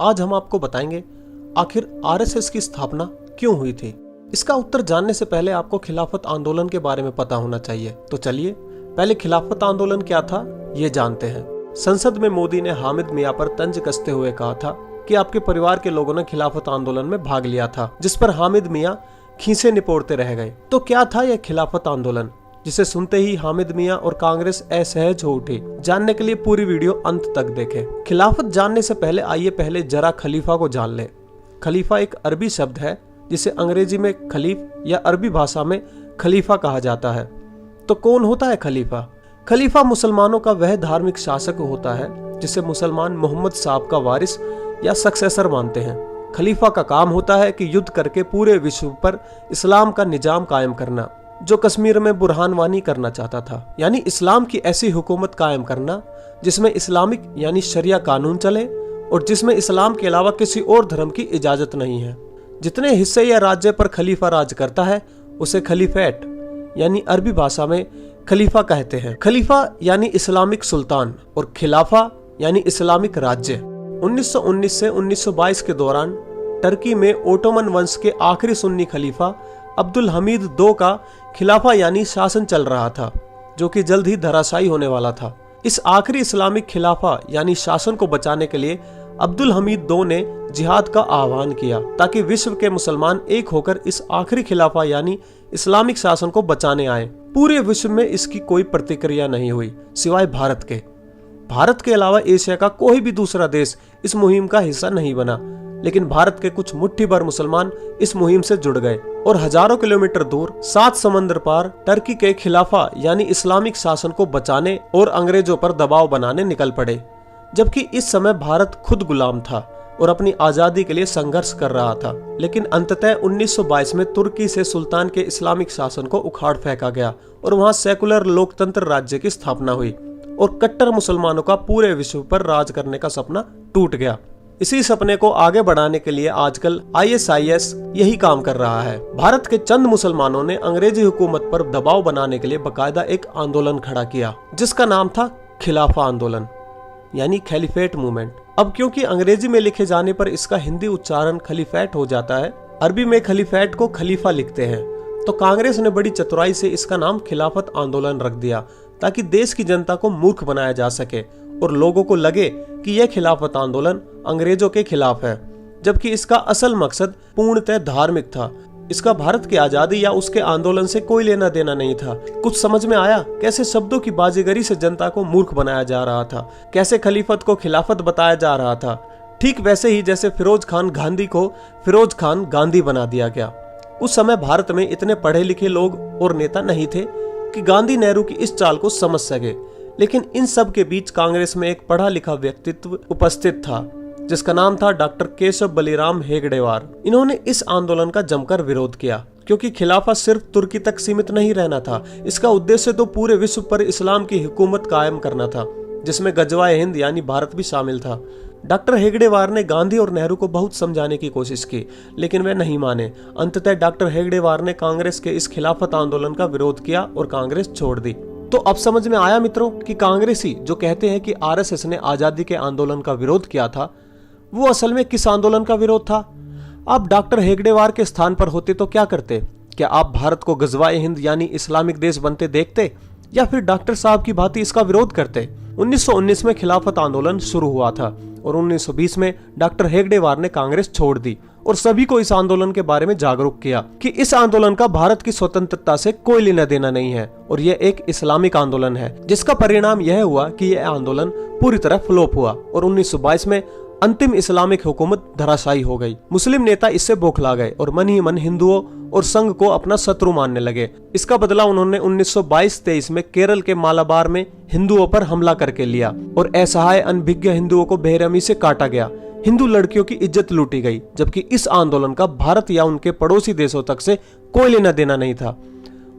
आज हम आपको बताएंगे आखिर आरएसएस की स्थापना क्यों हुई थी। इसका उत्तर जानने से पहले आपको खिलाफत आंदोलन के बारे में पता होना चाहिए। तो चलिए पहले खिलाफत आंदोलन क्या था ये जानते हैं। संसद में मोदी ने हामिद मियां पर तंज कसते हुए कहा था कि आपके परिवार के लोगों ने खिलाफत आंदोलन में भाग लिया था, जिस पर हामिद मियां खीसे निपोड़ते रह गए। तो क्या था यह खिलाफत आंदोलन, जिसे सुनते ही हामिद मियां और कांग्रेस असहज हो उठी। जानने के लिए पूरी वीडियो अंत तक देखें। खिलाफत जानने से पहले आइए पहले जरा खलीफा को जान लें। खलीफा एक अरबी शब्द है जिसे अंग्रेजी में खलीफ या अरबी भाषा में खलीफा कहा जाता है। तो कौन होता है खलीफा? खलीफा मुसलमानों का वह धार्मिक शासक होता है जिसे मुसलमान मोहम्मद साहब का वारिस या सक्सेसर मानते हैं। खलीफा का काम होता है कि युद्ध करके पूरे विश्व पर इस्लाम का निजाम कायम करना, जो कश्मीर में बुरहान वानी करना चाहता था, यानी इस्लाम की ऐसी हुकूमत कायम करना जिसमें इस्लामिक यानी शरिया कानून चले और जिसमें इस्लाम के अलावा किसी और धर्म की इजाजत नहीं है। जितने हिस्से या राज्य पर खलीफा राज करता है उसे खलीफेट यानी अरबी भाषा में खलीफा कहते हैं। खलीफा यानी इस्लामिक सुल्तान और खिलाफा यानी इस्लामिक राज्य। 1919 से 1922 के दौरान टर्की में ओटोमन वंश के आखिरी सुन्नी खलीफा अब्दुल हमीद II का खिलाफा यानी शासन चल रहा था, जो कि जल्द ही धराशायी होने वाला था। इस आखिरी इस्लामिक खिलाफा यानी शासन को बचाने के लिए अब्दुल हमीद II ने जिहाद का आह्वान किया ताकि विश्व के मुसलमान एक होकर इस आखिरी खिलाफा यानी इस्लामिक शासन को बचाने आए। पूरे विश्व में इसकी कोई प्रतिक्रिया नहीं हुई सिवाय भारत के। भारत के अलावा एशिया का कोई भी दूसरा देश इस मुहिम का हिस्सा नहीं बना, लेकिन भारत के कुछ मुट्ठी भर मुसलमान इस मुहिम से जुड़ गए और हजारों किलोमीटर दूर 7 समंदर पार टर्की के खिलाफा यानी इस्लामिक शासन को बचाने और अंग्रेजों पर दबाव बनाने निकल पड़े। जबकि इस समय भारत खुद गुलाम था और अपनी आजादी के लिए संघर्ष कर रहा था। लेकिन अंततः 1922 में तुर्की से सुल्तान के इस्लामिक शासन को उखाड़ फेंका गया और वहां सेकुलर लोकतंत्र राज्य की स्थापना हुई और कट्टर मुसलमानों का पूरे विश्व पर राज करने का सपना टूट गया। इसी सपने को आगे बढ़ाने के लिए आजकल ISIS यही काम कर रहा है। भारत के चंद मुसलमानों ने अंग्रेजी हुकूमत पर दबाव बनाने के लिए बकायदा एक आंदोलन खड़ा किया जिसका नाम था खिलाफा आंदोलन यानी खलीफेट मूवमेंट। अब क्योंकि अंग्रेजी में लिखे जाने पर इसका हिंदी उच्चारण खलीफेट हो जाता है, अरबी में खलीफेट को खलीफा लिखते हैं, तो कांग्रेस ने बड़ी चतुराई से इसका नाम खिलाफत आंदोलन रख दिया ताकि देश की जनता को मूर्ख बनाया जा सके और लोगों को लगे कि यह खिलाफत आंदोलन अंग्रेजों के खिलाफ है, जबकि इसका असल मकसद पूर्णतः धार्मिक था। इसका भारत की आजादी या उसके आंदोलन से कोई लेना देना नहीं था। कुछ समझ में आया कैसे शब्दों की बाजीगरी से जनता को मूर्ख बनाया जा रहा था, कैसे खलीफत को खिलाफत बताया जा रहा था। ठीक वैसे ही जैसे फिरोज खान गांधी को फिरोज खान गांधी बना दिया गया। उस समय भारत में इतने पढ़े लिखे लोग और नेता नहीं थे कि गांधी नेहरू की इस चाल को समझ सके, लेकिन इन सब के बीच कांग्रेस में एक पढ़ा लिखा व्यक्तित्व उपस्थित था जिसका नाम था डॉक्टर केशव बलिराम हेगड़ेवार। इन्होंने इस आंदोलन का जमकर विरोध किया क्योंकि खिलाफा सिर्फ तुर्की तक सीमित नहीं रहना था। इसका उद्देश्य तो पूरे विश्व पर इस्लाम की हुकूमत कायम करना था, जिसमें गजवाए हिंद यानी भारत भी शामिल था। डॉक्टर हेगड़ेवार ने गांधी और नेहरू को बहुत समझाने की कोशिश की, लेकिन वे नहीं माने। अंततः डॉक्टर हेगड़ेवार ने कांग्रेस के इस खिलाफत आंदोलन का विरोध किया और कांग्रेस छोड़ दी। तो अब समझ में आया मित्रों कि कांग्रेसी जो कहते हैं कि आरएसएस ने आजादी के आंदोलन का विरोध किया था, वो असल में किस आंदोलन का विरोध था? आप डॉक्टर हेगड़ेवार के स्थान पर होते तो क्या करते? क्या आप भारत को गजवाए हिंद यानी इस्लामिक देश बनते देखते या फिर डॉक्टर साहब की भांति इसका विरोध करते? 1919 में खिलाफत आंदोलन शुरू हुआ था और 1920 में डॉक्टर हेगड़ेवार ने कांग्रेस छोड़ दी और सभी को इस आंदोलन के बारे में जागरूक किया कि इस आंदोलन का भारत की स्वतंत्रता से कोई लेना देना नहीं है और यह एक इस्लामिक आंदोलन है, जिसका परिणाम यह हुआ कि यह आंदोलन पूरी तरह फ्लॉप हुआ और 1922 में अंतिम इस्लामिक हुकूमत धराशायी हो गई। मुस्लिम नेता इससे बौखला गए और मन ही मन हिंदुओं और संघ को अपना शत्रु मानने लगे। इसका बदला उन्होंने 1922-23 में केरल के मालाबार में हिंदुओं पर हमला करके लिया और असहाय अनभिज्ञ हिंदुओं को बेरहमी से काटा गया। हिंदू लड़कियों की इज्जत लूटी गई, जबकि इस आंदोलन का भारत या उनके पड़ोसी देशों तक से कोई लेना देना नहीं था।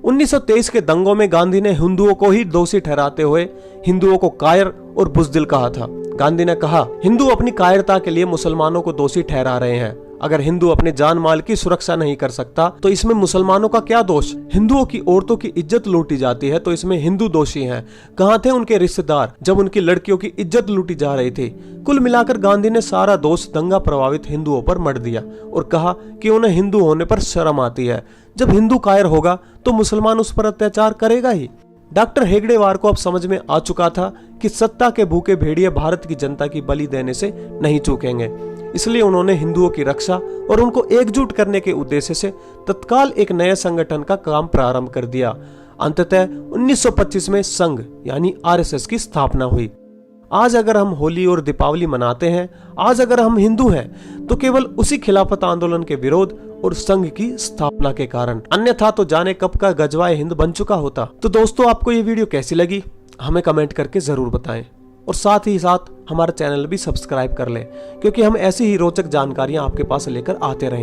1923 के दंगों में गांधी ने हिंदुओं को ही दोषी ठहराते हुए हिंदुओं को कायर और बुज़दिल कहा था। गांधी ने कहा, हिंदू अपनी कायरता के लिए मुसलमानों को दोषी ठहरा रहे हैं। अगर हिंदू अपने जान माल की सुरक्षा नहीं कर सकता तो इसमें मुसलमानों का क्या दोष? हिंदुओं की औरतों की इज्जत लूटी जाती है तो इसमें हिंदू दोषी हैं। कहाँ थे उनके रिश्तेदार जब उनकी लड़कियों की इज्जत लूटी जा रही थी? कुल मिलाकर गांधी ने सारा दोष दंगा प्रभावित हिंदुओं पर मढ़ दिया और कहा कि उन्हें हिंदू होने पर शर्म आती है। जब हिंदू कायर होगा तो मुसलमान उस पर अत्याचार करेगा ही। डॉक्टर हेगड़ेवार को अब समझ में आ चुका था कि सत्ता के भूखे भेड़िए भारत की जनता की बलि देने से नहीं चूकेंगे। इसलिए उन्होंने हिंदुओं की रक्षा और उनको एकजुट करने के उद्देश्य से तत्काल एक नए संगठन का काम प्रारंभ कर दिया। अंततः 1925 में संघ यानी आरएसएस की स्थापना हुई। आज अगर हम होली और दीपावली मनाते हैं, आज अगर हम हिंदू हैं, तो केवल उसी खिलाफत आंदोलन के विरोध और संघ की स्थापना के कारण, अन्यथा तो जाने कब का गजवाए हिंद बन चुका होता। तो दोस्तों, आपको ये वीडियो कैसी लगी हमें कमेंट करके जरूर बताएं और साथ ही साथ हमारा चैनल भी सब्सक्राइब कर लें, क्योंकि हम ऐसी ही रोचक जानकारियां आपके पास लेकर आते रहें।